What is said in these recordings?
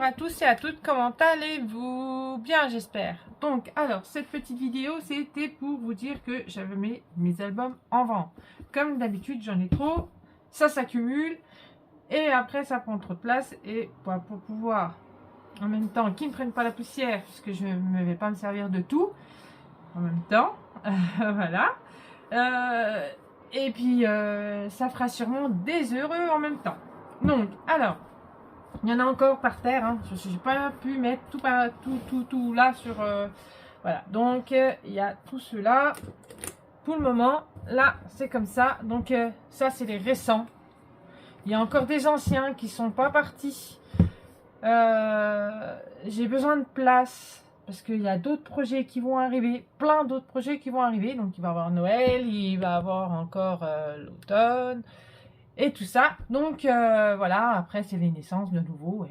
Bonjour à tous et à toutes, comment allez-vous? Bien, j'espère. Donc, alors, cette petite vidéo, c'était pour vous dire que j'avais mis mes albums en vente. Comme d'habitude, j'en ai trop, ça s'accumule, et après, ça prend trop de place. Et pour pouvoir, en même temps, qu'ils ne prennent pas la poussière, puisque je ne vais pas me servir de tout, en même temps, voilà. Et puis, ça fera sûrement des heureux en même temps. Donc, alors... il y en a encore par terre, hein. Je n'ai pas pu mettre tout là sur... voilà, donc il y a tout cela. Pour le moment, là, c'est comme ça. Donc ça, c'est les récents. Il y a encore des anciens qui ne sont pas partis. J'ai besoin de place parce qu'il y a d'autres projets qui vont arriver. Plein d'autres projets qui vont arriver. Donc il va y avoir Noël, il va y avoir encore l'automne. Et tout ça, donc voilà, après c'est les naissances de nouveau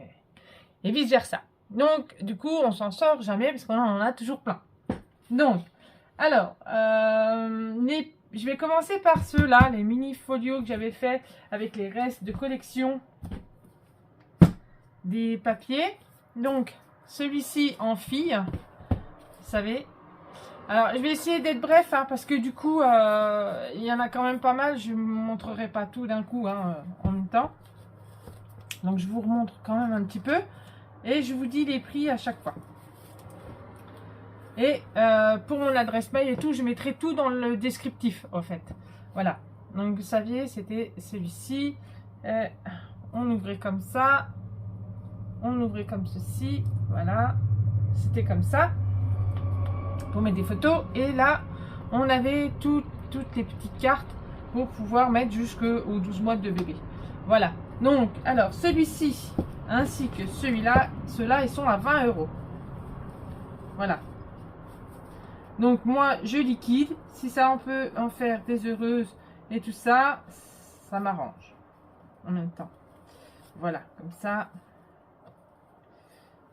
et vice versa. Donc du coup on s'en sort jamais parce qu'on en a toujours plein. Donc, alors, je vais commencer par ceux-là, les mini folios que j'avais fait avec les restes de collection des papiers. Donc celui-ci en fille, vous savez. Alors, je vais essayer d'être bref, hein, parce que du coup, il y en a quand même pas mal. Je ne vous montrerai pas tout d'un coup, hein, en même temps. Donc, je vous remontre quand même un petit peu. Et je vous dis les prix à chaque fois. Et pour mon adresse mail et tout, je mettrai tout dans le descriptif, en fait. Voilà. Donc, vous saviez, c'était celui-ci. On ouvrait comme ça. On ouvrait comme ceci. Voilà. C'était comme ça. Pour mettre des photos, et là on avait toutes les petites cartes pour pouvoir mettre jusqu'aux 12 mois de bébé. Voilà, donc alors celui-ci ainsi que celui-là, ceux-là ils sont à 20 €. Voilà, donc moi je liquide. Si ça on peut en faire des heureuses et tout ça, ça m'arrange en même temps. Voilà, comme ça.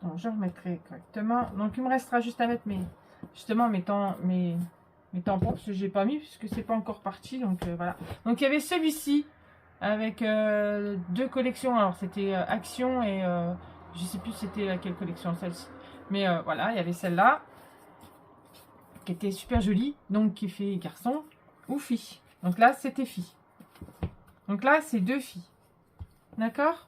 Donc je remettrai correctement. Donc il me restera juste à mettre mes tampons, parce que j'ai pas mis puisque c'est pas encore parti. Donc voilà, donc il y avait celui-ci avec deux collections. Alors c'était Action et je sais plus c'était laquelle collection, celle-ci, mais voilà, il y avait celle-là qui était super jolie, donc qui fait garçon ou fille. Donc là c'était fille, donc là c'est deux filles, d'accord.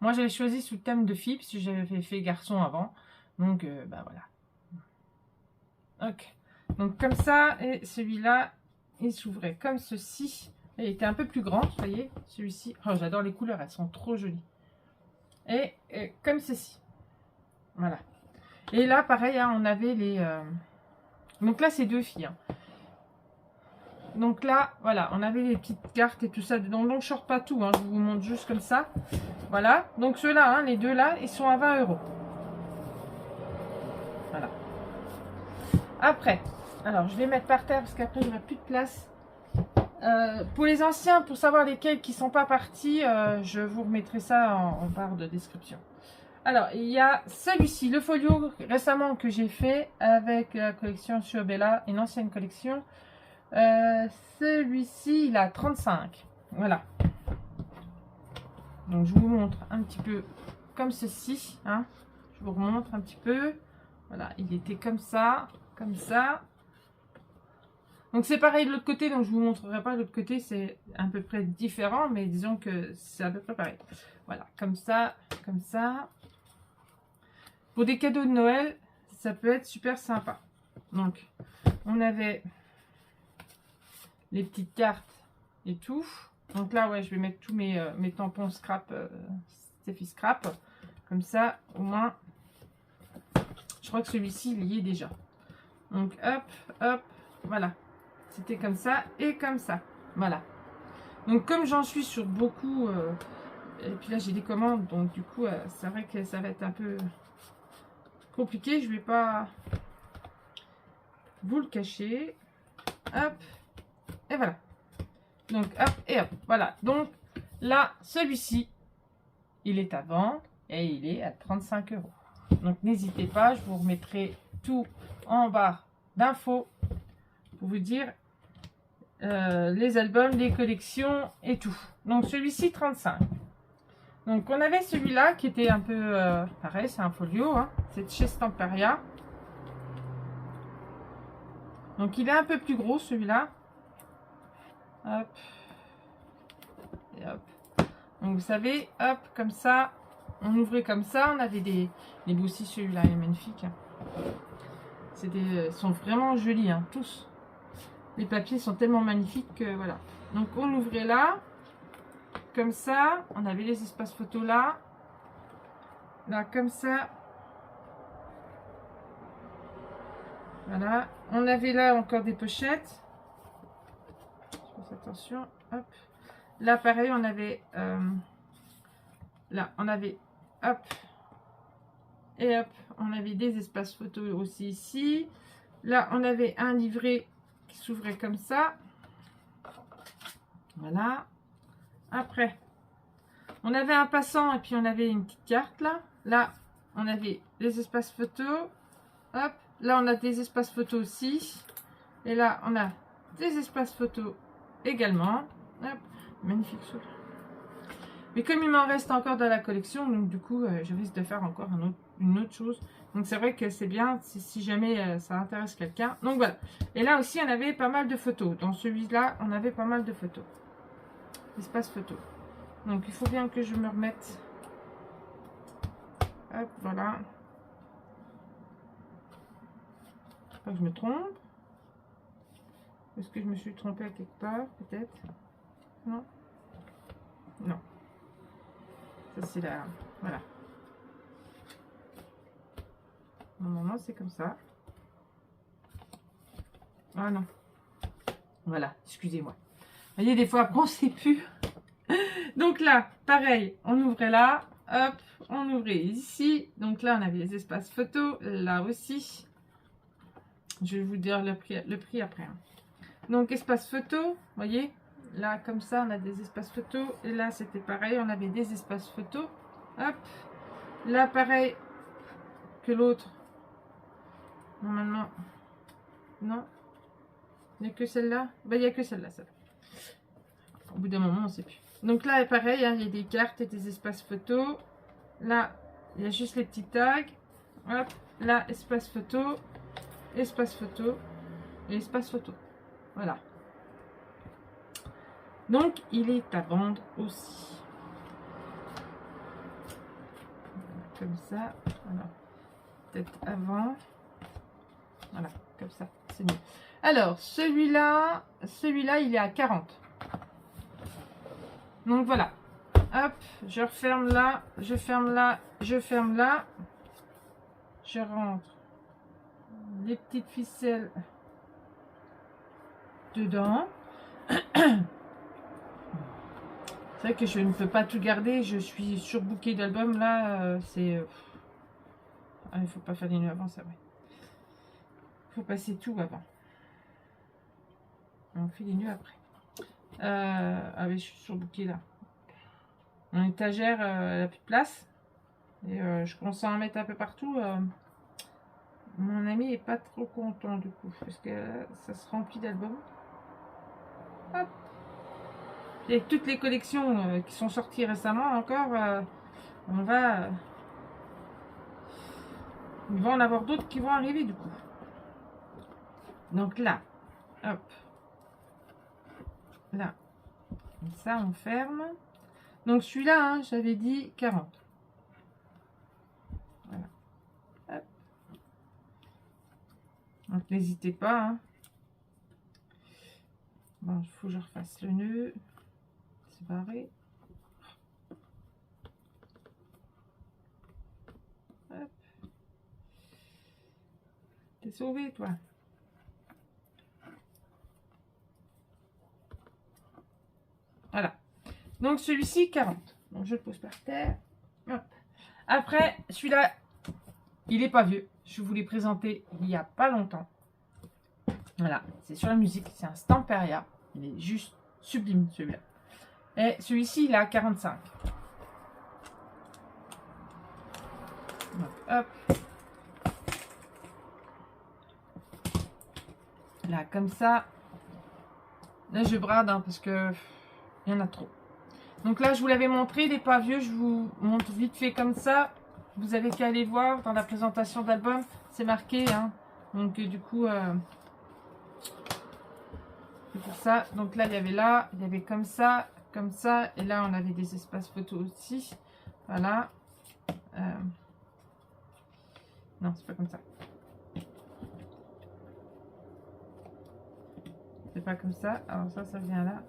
Moi, j'avais choisi sous le thème de filles, parce que j'avais fait garçon avant. Donc, bah voilà. Ok. Donc, comme ça, et celui-là, il s'ouvrait comme ceci. Il était un peu plus grand, vous voyez, celui-ci. Oh, j'adore les couleurs, elles sont trop jolies. Et comme ceci. Voilà. Et là, pareil, hein, on avait les... Donc là, c'est deux filles. Hein. Donc là, voilà, on avait les petites cartes et tout ça dedans. Donc, je ne sors pas tout, hein, je vous montre juste comme ça. Voilà, donc ceux-là, hein, les deux là, ils sont à 20 €. Voilà. Après, alors je vais mettre par terre parce qu'après j'aurai plus de place. Pour les anciens, pour savoir lesquels qui sont pas partis, je vous remettrai ça en barre de description. Alors, il y a celui-ci, le folio récemment que j'ai fait avec la collection Ciobella, une ancienne collection. Celui-ci, il a 35. Voilà. Donc, je vous montre un petit peu comme ceci. Hein. Je vous remontre un petit peu. Voilà, il était comme ça, comme ça. Donc, c'est pareil de l'autre côté. Donc, je ne vous montrerai pas de l'autre côté. C'est à peu près différent. Mais disons que c'est à peu près pareil. Voilà, comme ça, comme ça. Pour des cadeaux de Noël, ça peut être super sympa. Donc, on avait les petites cartes et tout. Donc là, ouais, je vais mettre tous mes tampons scrap, Steffi Scrap. Comme ça, au moins, je crois que celui-ci, il y est déjà. Donc, hop, hop, voilà. C'était comme ça et comme ça. Voilà. Donc, comme j'en suis sur beaucoup, et puis là, j'ai des commandes. Donc, du coup, c'est vrai que ça va être un peu compliqué. Je vais pas vous le cacher. Hop, et voilà. Donc, hop, et hop, voilà. Donc, là, celui-ci, il est à vendre et il est à 35 €. Donc, n'hésitez pas, je vous remettrai tout en barre d'infos pour vous dire les albums, les collections et tout. Donc, celui-ci, 35. Donc on avait celui-là qui était un peu pareil, c'est un folio, hein. C'est de chez Stamperia. Donc il est un peu plus gros celui-là. Hop. Et hop. Donc vous savez, hop, comme ça, on ouvrait comme ça, on avait des beaux aussi, celui-là, il est magnifique. Sont vraiment jolis, hein, tous. Les papiers sont tellement magnifiques que voilà. Donc on ouvrait là, comme ça, on avait les espaces photos là, là comme ça. Voilà, on avait là encore des pochettes. Je fais attention, hop. Là pareil, on avait là, on avait hop et hop, on avait des espaces photos aussi ici. Là, on avait un livret qui s'ouvrait comme ça. Voilà. Après, on avait un passant et puis on avait une petite carte là. Là, on avait les espaces photos. Hop. Là, on a des espaces photos aussi. Et là, on a des espaces photos également. Hop. Magnifique chose. Mais comme il m'en reste encore dans la collection, donc du coup, je risque de faire encore une autre chose. Donc c'est vrai que c'est bien si jamais ça intéresse quelqu'un. Donc voilà. Et là aussi, on avait pas mal de photos. Dans celui-là, on avait pas mal de photos. Espace photo. Donc il faut bien que je me remette. Hop, voilà. Pas que je me trompe. Est-ce que je me suis trompée quelque part, peut-être? Non. Non. Ça c'est là. Voilà. Normalement c'est comme ça. Ah non. Voilà, excusez-moi. Vous voyez, des fois après on sait plus. Donc là, pareil, on ouvrait là. Hop, on ouvrait ici. Donc là, on avait les espaces photos. Là aussi. Je vais vous dire le prix après. Hein. Donc, espace photo, vous voyez. Là, comme ça, on a des espaces photos. Et là, c'était pareil, on avait des espaces photos. Hop. Là, pareil que l'autre. Normalement, non. Il n'y a que celle-là. Ben, il n'y a que celle-là, ça. Au bout d'un moment, on ne sait plus. Donc là, pareil, hein, il y a des cartes et des espaces photos. Là, il y a juste les petits tags. Hop. Là, espace photo. Espace photo. Et espace photo. Voilà. Donc, il est à vendre aussi. Comme ça. Voilà. Peut-être avant. Voilà, comme ça. C'est mieux. Alors, celui-là, il est à 40. Donc, voilà. Hop, je referme là. Je ferme là. Je ferme là. Je rentre les petites ficelles dedans. C'est vrai que je ne peux pas tout garder. Je suis surbookée d'albums là. C'est... Ah, il faut pas faire des nœuds avant, c'est vrai. Il faut passer tout avant. On fait les nœuds après. Ah oui, je suis surbookée là. Mon étagère, elle n'a plus de place. Et je commence à en mettre un peu partout. Mon ami est pas trop content du coup. Parce que ça se remplit d'albums. Hop. Et avec toutes les collections qui sont sorties récemment encore, il va en avoir d'autres qui vont arriver du coup. Donc là, hop, là, comme ça on ferme. Donc celui-là, hein, j'avais dit 40. Voilà. Hop. Donc n'hésitez pas. Hein. Bon, il faut que je refasse le nœud. C'est barré. Hop. T'es sauvé, toi. Voilà. Donc celui-ci, 40. Donc je le pose par terre. Hop. Après, celui-là, il n'est pas vieux. Je vous l'ai présenté il n'y a pas longtemps. Voilà, c'est sur la musique. C'est un Stamperia. Il est juste sublime, celui-là. Et celui-ci, il a 45. Donc, hop. Là, comme ça. Là, je brade hein, parce que il y en a trop. Donc là, je vous l'avais montré, il n'est pas vieux, je vous montre vite fait comme ça. Vous avez qu'à aller voir dans la présentation d'album, c'est marqué. Hein. Donc du coup, c'est pour ça. Donc là, il y avait comme ça, et là, on avait des espaces photos aussi. Voilà. Non, c'est pas comme ça. C'est pas comme ça. Alors ça vient là.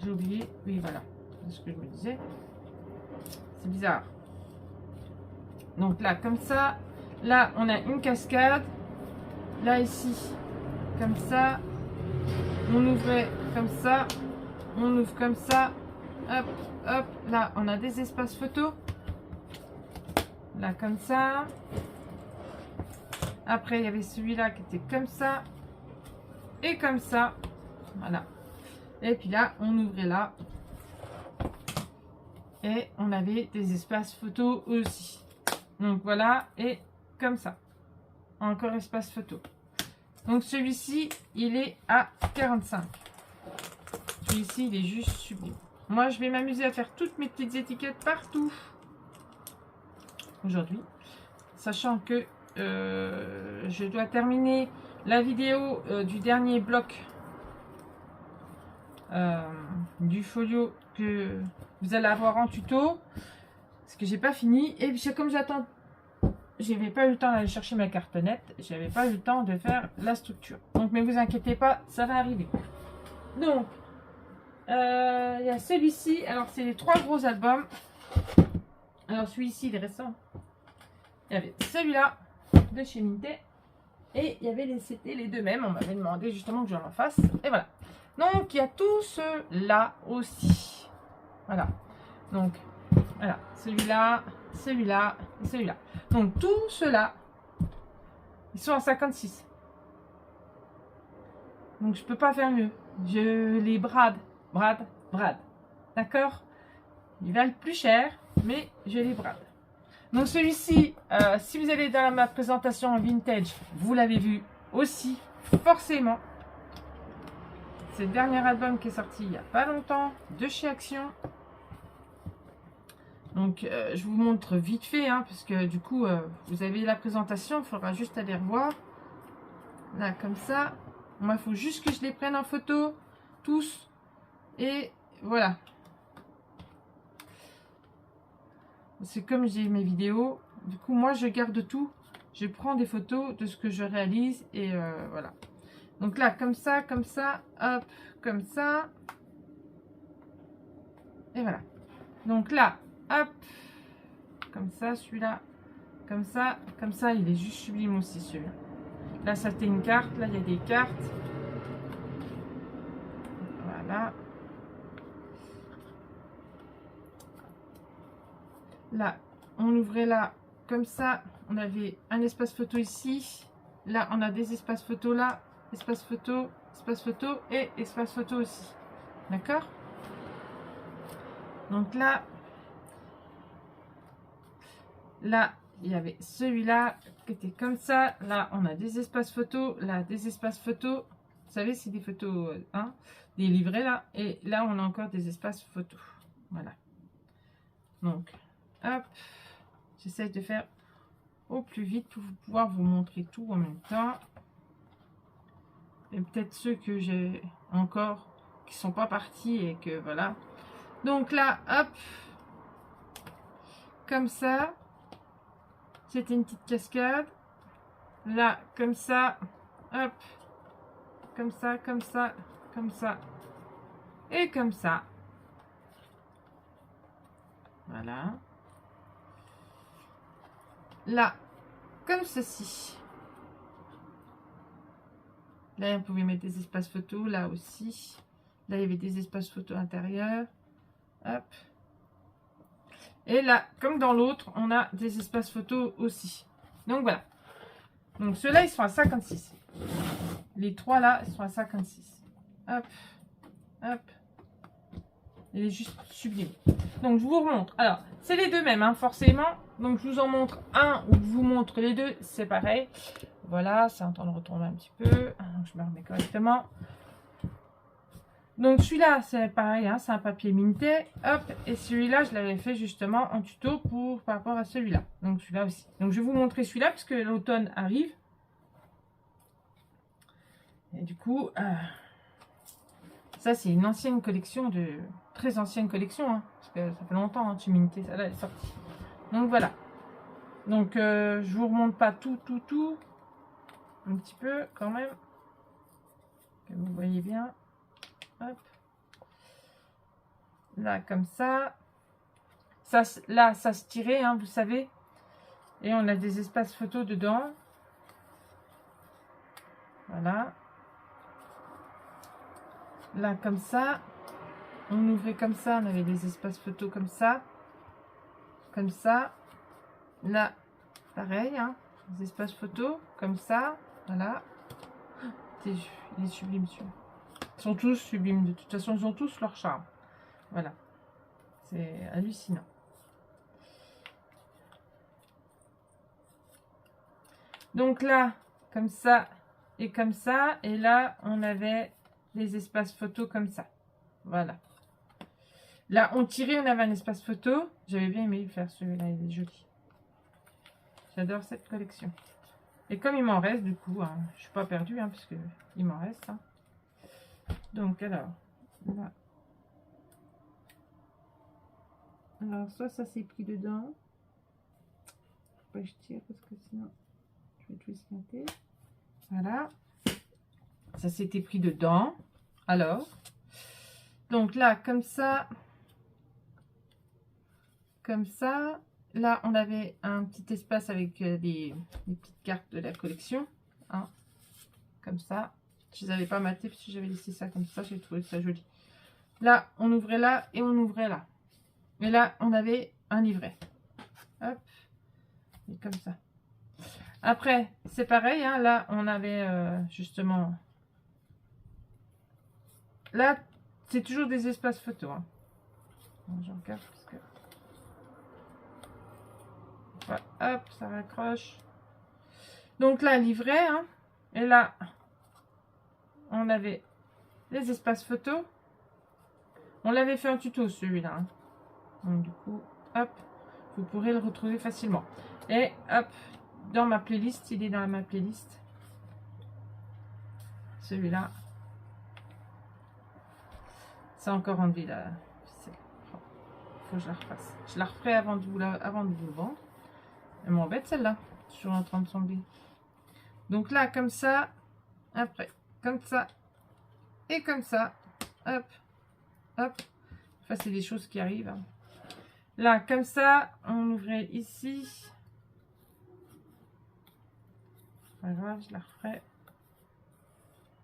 J'ai oublié. Oui, voilà. C'est ce que je me disais. C'est bizarre. Donc là, comme ça. Là, on a une cascade. Là, ici, comme ça. On ouvrait comme ça. On ouvre comme ça. Hop, hop. Là, on a des espaces photos. Là, comme ça. Après, il y avait celui-là qui était comme ça. Et comme ça. Voilà. Et puis là, on ouvrait là. Et on avait des espaces photos aussi. Donc voilà. Et comme ça. Encore espace photo. Donc celui-ci, il est à 45. Celui-ci, il est juste sublime. Moi, je vais m'amuser à faire toutes mes petites étiquettes partout. Aujourd'hui. Sachant que je dois terminer la vidéo du dernier bloc du folio que vous allez avoir en tuto. Parce que j'ai pas fini. Et puis comme j'attends, j'avais pas eu le temps d'aller chercher ma cartonnette. J'avais pas eu le temps de faire la structure. Donc ne vous inquiétez pas, ça va arriver. Donc il y a celui-ci. Alors c'est les 3 gros albums. Alors celui-ci il est récent. Il y avait celui-là de chez Minté. Et il y avait c'était les deux mêmes. On m'avait demandé justement que j'en en fasse. Et voilà. Donc il y a tout ceux-là aussi. Voilà. Donc voilà. Celui-là, celui-là et celui-là. Donc tous ceux-là, ils sont à 56. Donc je peux pas faire mieux. Je les brade. D'accord? Ils valent plus cher, mais je les brade. Donc celui-ci, si vous allez dans ma présentation en vintage, vous l'avez vu aussi, forcément. C'est le dernier album qui est sorti il n'y a pas longtemps, de chez Action. Donc je vous montre vite fait, hein, parce que du coup, vous avez la présentation, il faudra juste aller revoir. Là, comme ça. Moi, il faut juste que je les prenne en photo, tous. Et voilà. C'est comme j'ai mes vidéos. Du coup, moi, je garde tout. Je prends des photos de ce que je réalise. Et voilà. Donc là, comme ça, hop, comme ça. Et voilà. Donc là, hop, comme ça, celui-là, comme ça, il est juste sublime aussi, celui-là. Là, ça c'était une carte. Là, il y a des cartes. Voilà. Là, on ouvrait là, comme ça. On avait un espace photo ici. Là, on a des espaces photos là. Espace photo et espace photo aussi. D'accord? Donc là, il y avait celui-là qui était comme ça. Là, on a des espaces photos. Là, des espaces photos. Vous savez, c'est des photos, hein, des livrets là. Et là, on a encore des espaces photos. Voilà. Donc, hop. J'essaie de faire au plus vite pour pouvoir vous montrer tout en même temps. Et peut-être ceux que j'ai encore qui sont pas partis et que voilà. Donc là, hop. Comme ça. C'était une petite cascade. Là, comme ça. Hop. Comme ça, comme ça, comme ça. Et comme ça. Voilà. Là, comme ceci. Là, on pouvait mettre des espaces photos. Là aussi. Là, il y avait des espaces photos intérieurs. Hop. Et là, comme dans l'autre, on a des espaces photos aussi. Donc, voilà. Donc, ceux-là, ils sont à 56. Les 3 là, ils sont à 56. Hop. Hop. Il est juste sublime. Donc, je vous remontre. Alors, c'est les deux mêmes, hein, forcément. Donc, je vous en montre un ou je vous montre les deux. C'est pareil. Voilà, c'est un temps de retourner un petit peu. Je me remets correctement. Donc celui-là, c'est pareil, hein, c'est un papier Minté. Hop, et celui-là, je l'avais fait justement en tuto par rapport à celui-là. Donc celui-là aussi. Donc je vais vous montrer celui-là parce que l'automne arrive. Et du coup, ça c'est une ancienne collection très ancienne collection, hein, parce que ça fait longtemps hein, chez Minté, ça là elle est sortie. Donc voilà. Donc je vous remonte pas tout, un petit peu quand même, que vous voyez bien. Hop. Là comme ça. Là ça se tirait, hein, vous savez. Et on a des espaces photos dedans. Voilà. Là comme ça. On ouvrait comme ça, on avait des espaces photos comme ça. Comme ça. Là, pareil, hein, des espaces photos, comme ça. Voilà. Il est sublime celui-là. Ils sont tous sublimes, de toute façon, ils ont tous leur charme. Voilà. C'est hallucinant. Donc là, comme ça et comme ça. Et là, on avait des espaces photos comme ça. Voilà. Là, on tirait, on avait un espace photo. J'avais bien aimé faire celui-là, il est joli. J'adore cette collection. Et comme il m'en reste, du coup, hein, je ne suis pas perdue, hein, parce que il m'en reste. Hein. Donc, alors, là. Alors, soit ça s'est pris dedans. Faut pas que je tire, parce que sinon, je vais tout esquinter. Voilà. Ça s'était pris dedans. Alors, donc là, comme ça. Comme ça. Là, on avait un petit espace avec des petites cartes de la collection. Hein, comme ça. Je ne les avais pas matées parce que j'avais laissé ça comme ça. J'ai trouvé ça joli. Là, on ouvrait là et on ouvrait là. Et là, on avait un livret. Hop. Et comme ça. Après, c'est pareil. Hein, là, on avait justement... Là, c'est toujours des espaces photos. Hein. J'en regarde parce que... Voilà, hop, ça raccroche. Donc là, livret. Hein, et là, on avait les espaces photos. On l'avait fait en tuto, celui-là. Hein. Donc du coup, hop, vous pourrez le retrouver facilement. Et hop, dans ma playlist, il est dans ma playlist. Celui-là. C'est encore enlevé là. Faut que je la refasse. Je la referai avant de vous le vendre. Elle m'embête celle-là. Toujours en train de tomber. Donc là, comme ça. Après, comme ça. Et comme ça. Hop. Hop. Enfin, c'est des choses qui arrivent. Hein. Là, comme ça. On ouvrait ici. Pas grave, je la referai.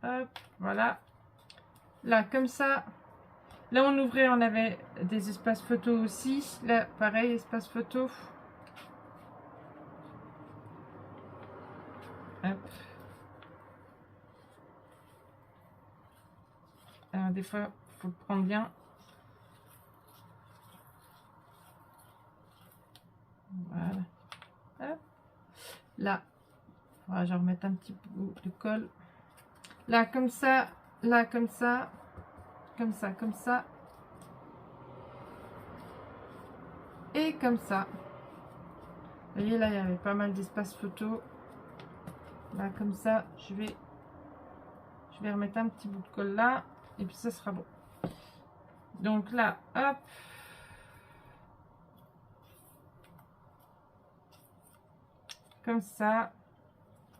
Hop. Voilà. Là, comme ça. Là, on ouvrait, on avait des espaces photos aussi. Là, pareil, espace photo. Hop. Alors, des fois, il faut le prendre bien. Voilà. Hop. Là, voilà, je vais remettre un petit bout de colle. Là, comme ça. Là, comme ça. Comme ça, comme ça. Et comme ça. Vous voyez, là, il y avait pas mal d'espace photo. Là, comme ça, je vais remettre un petit bout de colle là. Et puis, ça sera bon. Donc là, hop. Comme ça.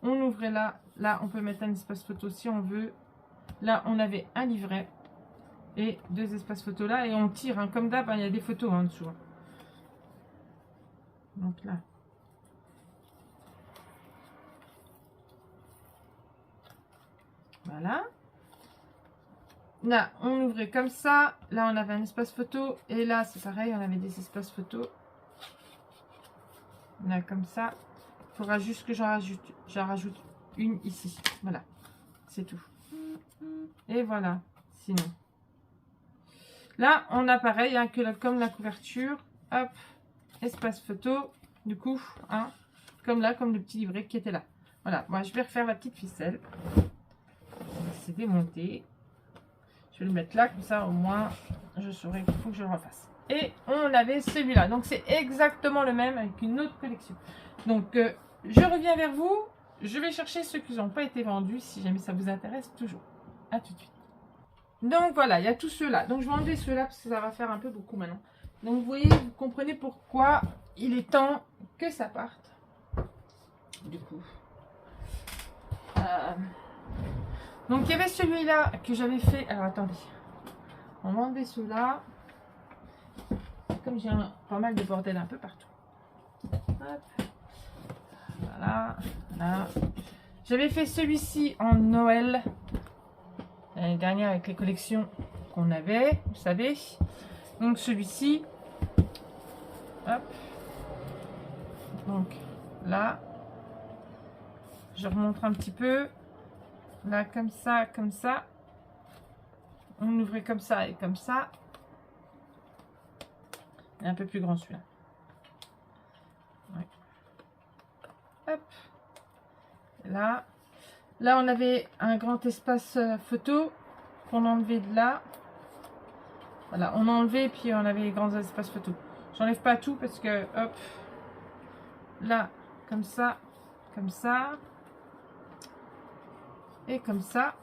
On ouvrait là. Là, on peut mettre un espace photo si on veut. Là, on avait un livret. Et deux espaces photos là. Et on tire. Hein. Comme d'hab, hein, il y a des photos en dessous. Hein. Donc là. Voilà. Là, on ouvrait comme ça. Là, on avait un espace photo. Et là, c'est pareil, on avait des espaces photos. Là, comme ça. Il faudra juste que j'en rajoute une ici. Voilà. C'est tout. Et voilà. Sinon. Là, on a pareil, hein, comme la couverture. Hop. Espace photo. Du coup, hein, comme là, comme le petit livret qui était là. Voilà. Moi, je vais refaire la petite ficelle. C'est démonté. Je vais le mettre là, comme ça au moins je saurai qu'il faut que je le refasse. Et on avait celui-là. Donc c'est exactement le même avec une autre collection. Donc je reviens vers vous. Je vais chercher ceux qui n'ont pas été vendus si jamais ça vous intéresse toujours. A tout de suite. Donc voilà, il y a tous ceux-là. Donc je vais enlever ceux-là parce que ça va faire un peu beaucoup maintenant. Donc vous voyez, vous comprenez pourquoi il est temps que ça parte. Du coup. Donc il y avait celui-là que j'avais fait. Alors attendez. On va enlever ceux-là. Comme j'ai pas mal de bordel un peu partout. Hop. Voilà. Voilà. J'avais fait celui-ci en Noël. L'année dernière avec les collections qu'on avait. Vous savez. Donc celui-ci. Hop. Donc là. Je remonte un petit peu. Là, comme ça, comme ça. On ouvrait comme ça et comme ça. Et un peu plus grand celui-là. Ouais. Hop. Et là. Là, on avait un grand espace photo qu'on enlevait de là. Voilà, on enlevait puis on avait les grands espaces photo. J'enlève pas tout parce que, hop. Là, comme ça. Comme ça. Et comme ça.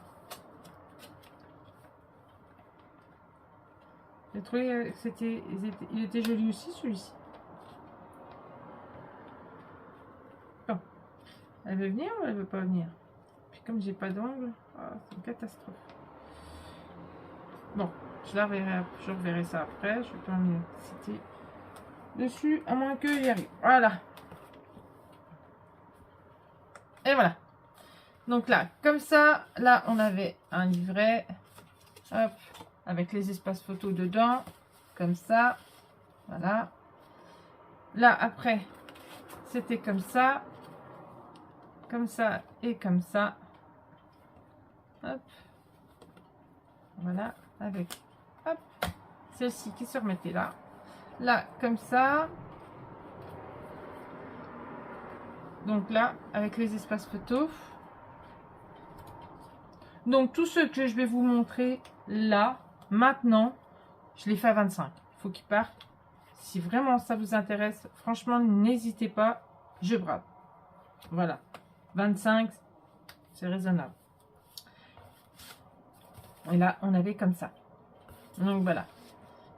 J'ai trouvé que il était joli aussi celui-ci. Bon. Elle veut venir ou elle veut pas venir? Puis comme j'ai pas d'angle, c'est une catastrophe. Bon, je reverrai ça après. Je vais pas m'exciter dessus, à moins qu'il y arrive. Voilà. Et voilà. Donc là, comme ça, là on avait un livret. Hop. Avec les espaces photos dedans, comme ça, voilà. Là, après, c'était comme ça et comme ça. Hop. Voilà, avec, hop, celle-ci qui se remettait là. Là, comme ça. Donc là, avec les espaces photos. Donc, tous ceux que je vais vous montrer là, maintenant, je les fais à 25. Il faut qu'ils partent. Si vraiment ça vous intéresse, franchement, n'hésitez pas. Je brade. Voilà. 25, c'est raisonnable. Et là, on avait comme ça. Donc, voilà.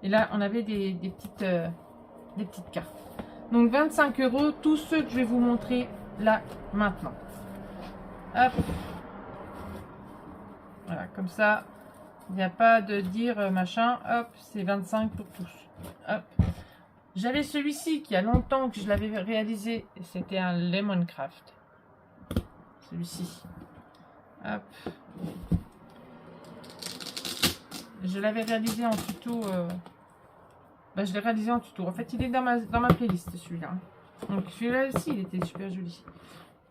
Et là, on avait des petites cartes. Donc, 25 €, tous ceux que je vais vous montrer là, maintenant. Hop. Voilà, comme ça. Il n'y a pas de dire machin, hop, c'est 25 pour tous. Hop. J'avais celui-ci qui a longtemps que je l'avais réalisé. C'était un Lemoncraft. Celui-ci. Hop. Je l'avais réalisé en tuto. Je l'ai réalisé en tuto. En fait, il est dans ma playlist, celui-là. Donc, celui-là aussi, il était super joli.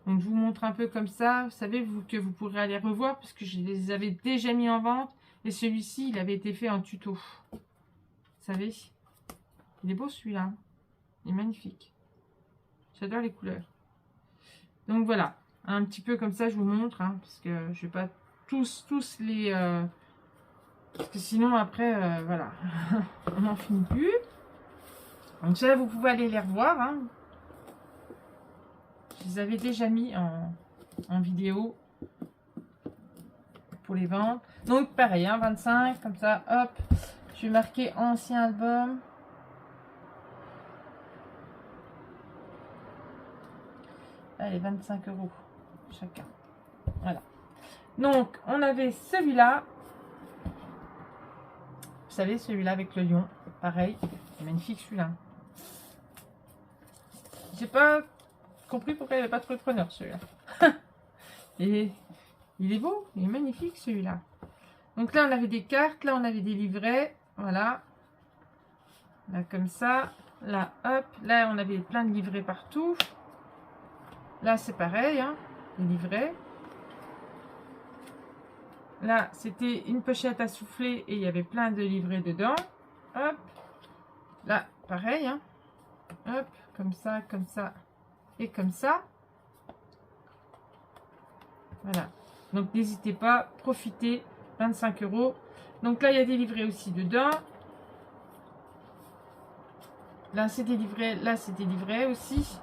Donc, je vous montre un peu comme ça. Vous savez, que vous pourrez aller revoir parce que je les avais déjà mis en vente. Et celui-ci, il avait été fait en tuto. Vous savez, il est beau celui-là. Il est magnifique. J'adore les couleurs. Donc voilà, un petit peu comme ça, je vous montre. Hein, parce que je vais pas tous les... parce que sinon, après, voilà. On n'en finit plus. Donc ça, vous pouvez aller les revoir. Hein. Je les avais déjà mis en vidéo. Pour les vendre. Donc pareil, hein, 25, comme ça, hop. Je vais marquer ancien album. Allez, 25 € chacun. Voilà. Donc, on avait celui-là. Vous savez, celui-là avec le lion. Pareil, c'est magnifique celui-là. J'ai pas compris pourquoi il n'y avait pas trop de preneur celui-là. Et il est beau, il est magnifique celui-là. Donc là, on avait des cartes, là, on avait des livrets. Voilà. Là, comme ça. Là, hop. Là, on avait plein de livrets partout. Là, c'est pareil, hein, les livrets. Là, c'était une pochette à souffler et il y avait plein de livrets dedans. Hop. Là, pareil, hein. Hop, comme ça et comme ça. Voilà. Donc, n'hésitez pas, profitez. 25 €. Donc là, il y a des livrets aussi dedans. Là, c'est des livrets. Là, c'est des livrets aussi.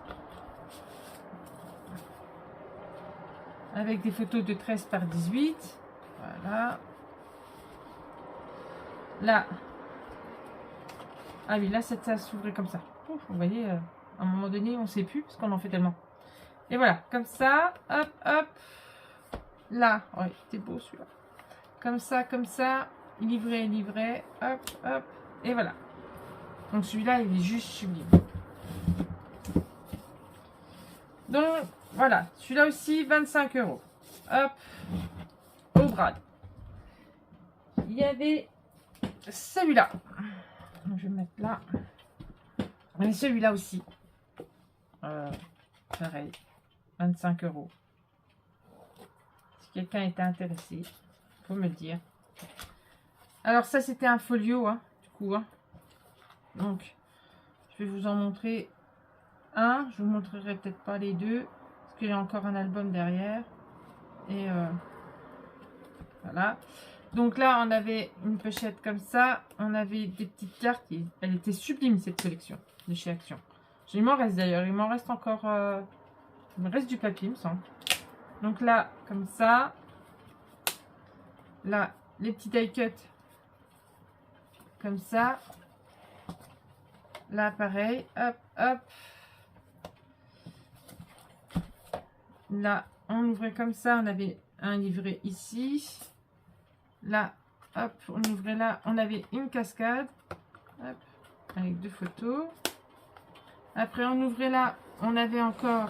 Avec des photos de 13 par 18. Voilà. Là. Ah oui, là, ça s'ouvrait comme ça. Ouf, vous voyez, à un moment donné, on ne sait plus parce qu'on en fait tellement. Et voilà, comme ça. Hop, hop. Là. Oh, c'était beau celui-là. Comme ça. Livret, livret. Hop, hop. Et voilà. Donc celui-là, il est juste sublime. Donc, voilà. Celui-là aussi, 25 €. Hop. Au bras. Il y avait celui-là. Je vais me mettre là. Et celui-là aussi. Pareil. 25 €. Si quelqu'un était intéressé, faut me le dire. Alors ça, c'était un folio, hein, du coup. Hein. Donc, je vais vous en montrer un. Je vous montrerai peut-être pas les deux. Parce qu'il y a encore un album derrière. Et voilà. Donc là, on avait une pochette comme ça. On avait des petites cartes. Elle était sublime, cette collection de chez Action. Il m'en reste d'ailleurs. Il m'en reste encore... il me reste du papier, il me semble. Donc là, comme ça. Là, les petits die cuts. Comme ça. Là, pareil. Hop, hop. Là, on ouvrait comme ça. On avait un livret ici. Là, hop, on ouvrait là. On avait une cascade. Hop, avec 2 photos. Après, on ouvrait là. On avait encore...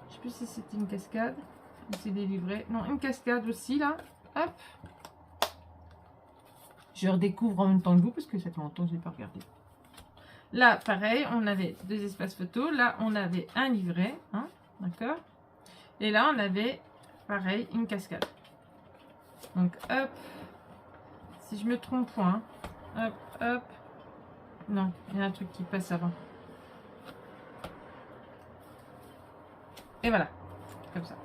Je sais plus si c'était une cascade. Ou c'est des livrets. Non, une cascade aussi, là. Hop. Je redécouvre en même temps que vous, parce que ça fait longtemps que je n'ai pas regardé. Là, pareil, on avait 2 espaces photos. Là, on avait un livret. Hein, d'accord. Et là, on avait, pareil, une cascade. Donc, hop. Si je me trompe point. Hop, hop. Non, il y a un truc qui passe avant. Et voilà. Comme ça.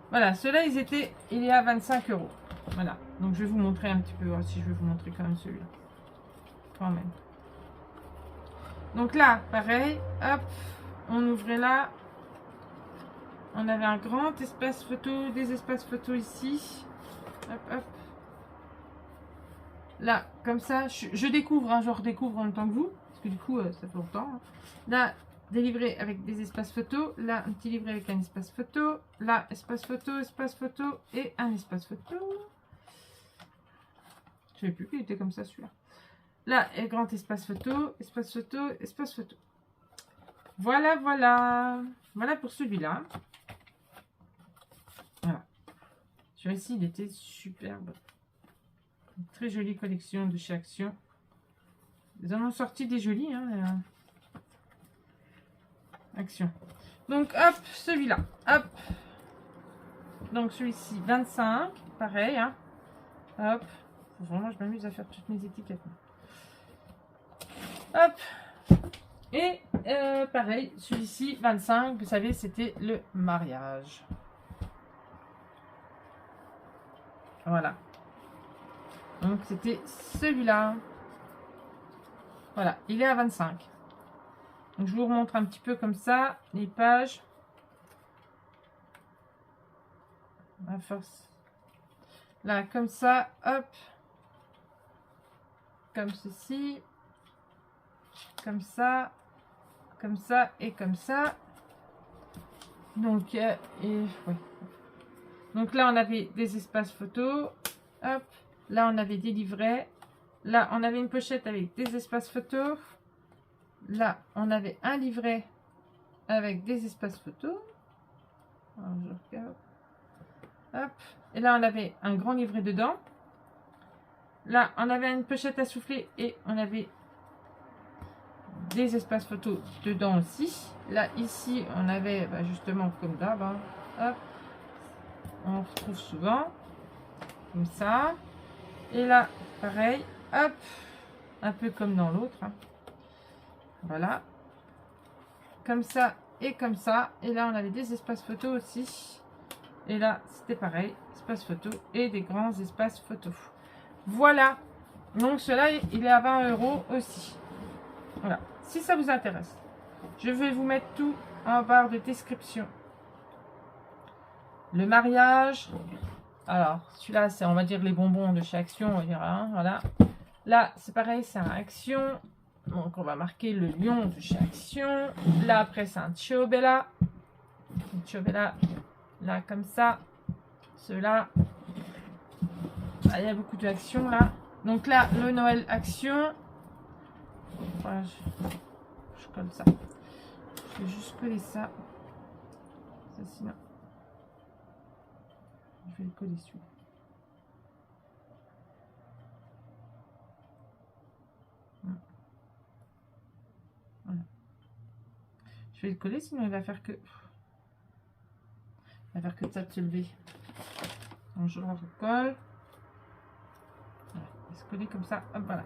Voilà, ceux-là, il est à 25 €. Voilà. Donc, je vais vous montrer un petit peu, si je vais vous montrer quand même celui-là. Quand même. Donc là, pareil, hop, on ouvrait là. On avait un grand espace photo, des espaces photos ici. Hop, hop. Là, comme ça, je découvre, hein, je redécouvre en même temps que vous. Parce que du coup, ça fait longtemps. Hein. Là, des livrets avec des espaces photos. Là, un petit livret avec un espace photo. Là, espace photo et un espace photo. Je ne savais plus qu'il était comme ça celui-là. Là, et grand espace photo, espace photo, espace photo. Voilà, voilà. Voilà pour celui-là. Voilà. Celui-ci, il était superbe. Une très jolie collection de chez Action. Ils en ont sorti des jolis, hein. Action. Donc, hop, celui-là. Hop. Donc, celui-ci, 25. Pareil, hein. Hop. Vraiment, je m'amuse à faire toutes mes étiquettes. Hop. Et pareil, celui-ci, 25. Vous savez, c'était le mariage. Voilà. Donc, c'était celui-là. Voilà, il est à 25. Donc, je vous remontre un petit peu comme ça, les pages. À force. Là, comme ça, hop. Comme ceci. Comme ça et comme ça. Donc, oui. Donc là, on avait des espaces photos. Hop. Là, on avait des livrets. Là, on avait une pochette avec des espaces photos. Là, on avait un livret avec des espaces photos. Alors, je regarde. Hop. Et là, on avait un grand livret dedans. Là, on avait une pochette à souffler et on avait des espaces photos dedans aussi. Là, ici, on avait justement comme d'hab. Hein. Hop. On retrouve souvent. Comme ça. Et là, pareil. Hop. Un peu comme dans l'autre. Hein. Voilà. Comme ça et comme ça. Et là, on avait des espaces photo aussi. Et là, c'était pareil, espace photo et des grands espaces photo. Voilà. Donc, cela, il est à 20 € aussi. Voilà. Si ça vous intéresse, je vais vous mettre tout en barre de description. Le mariage. Alors, celui-là, c'est, on va dire, les bonbons de chez Action. On va dire, hein, voilà. Là, c'est pareil, c'est un Action. Donc, on va marquer le lion de chez Action. Là, après, c'est un Ciobella. Un Ciobella, là, comme ça. Ceux-là. Ah, il y a beaucoup d'Action, là. Donc, là, le Noël Action. Voilà, je colle ça. Je vais juste coller ça. Ça, sinon. Je vais le coller dessus. Voilà. Je vais le coller, sinon il va faire que... Il va faire que ça de se lever. Donc je le recolle. Voilà. Il va se coller comme ça. Hop, voilà.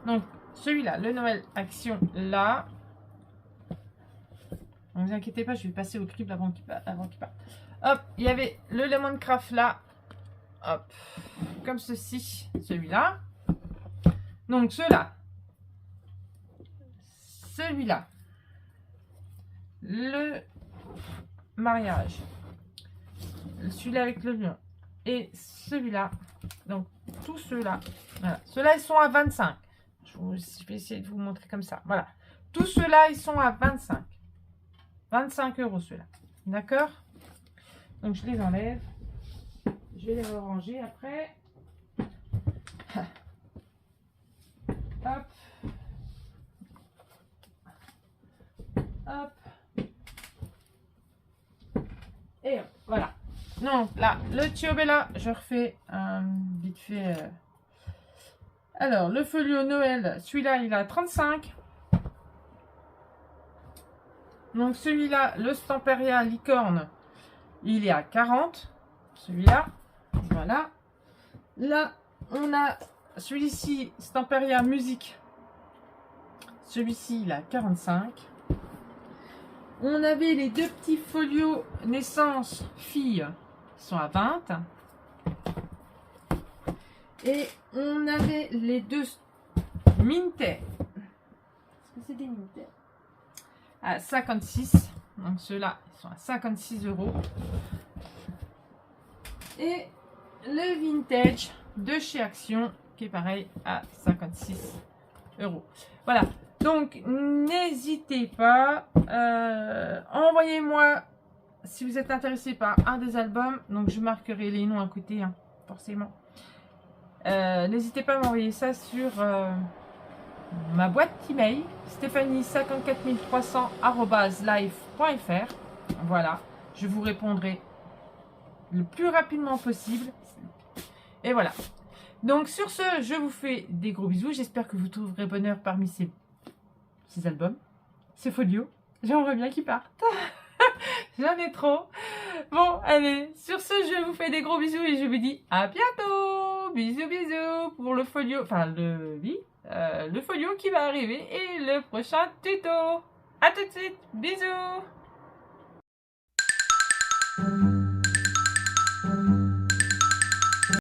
Donc celui-là, le Noël Action, là. Ne vous inquiétez pas, je vais passer au crible avant qu'il parte. Hop, il y avait le Lemoncraft là. Hop, comme ceci, celui-là. Donc ceux-là. Celui-là. Le mariage. Celui-là avec le lion. Et celui-là. Donc tous ceux-là. Voilà. Ceux-là, ils sont à 25. Je vais essayer de vous montrer comme ça. Voilà. Tous ceux-là, ils sont à 25. 25 € ceux-là. D'accord? Donc je les enlève. Je vais les ranger après. Hop. Hop. Et hop, voilà. Donc là, le Ciobella, je refais vite fait. Alors, le folio Noël, celui-là, il a 35. Donc celui-là, le Stamperia Licorne, il est à 40. Celui-là, voilà. Là, on a celui-ci, Stamperia Musique. Celui-ci, il a 45. On avait les deux petits folios naissance filles, qui sont à 20. Et on avait les deux Minter. Est-ce que c'est des Minter? À 56. Donc ceux-là, ils sont à 56 €. Et le vintage de chez Action, qui est pareil à 56 €. Voilà. Donc, n'hésitez pas. Envoyez-moi si vous êtes intéressé par un des albums. Donc, je marquerai les noms à côté, hein, forcément. N'hésitez pas à m'envoyer ça sur ma boîte email, stephanie54300@live.fr. Voilà, je vous répondrai le plus rapidement possible. Et voilà. Donc sur ce, je vous fais des gros bisous. J'espère que vous trouverez bonheur parmi ces albums, ces folios. J'aimerais bien qu'ils partent. J'en ai trop. Bon, allez, sur ce, je vous fais des gros bisous et je vous dis à bientôt. Bisous, bisous pour le folio, enfin le folio qui va arriver et le prochain tuto. À tout de suite. Bisous.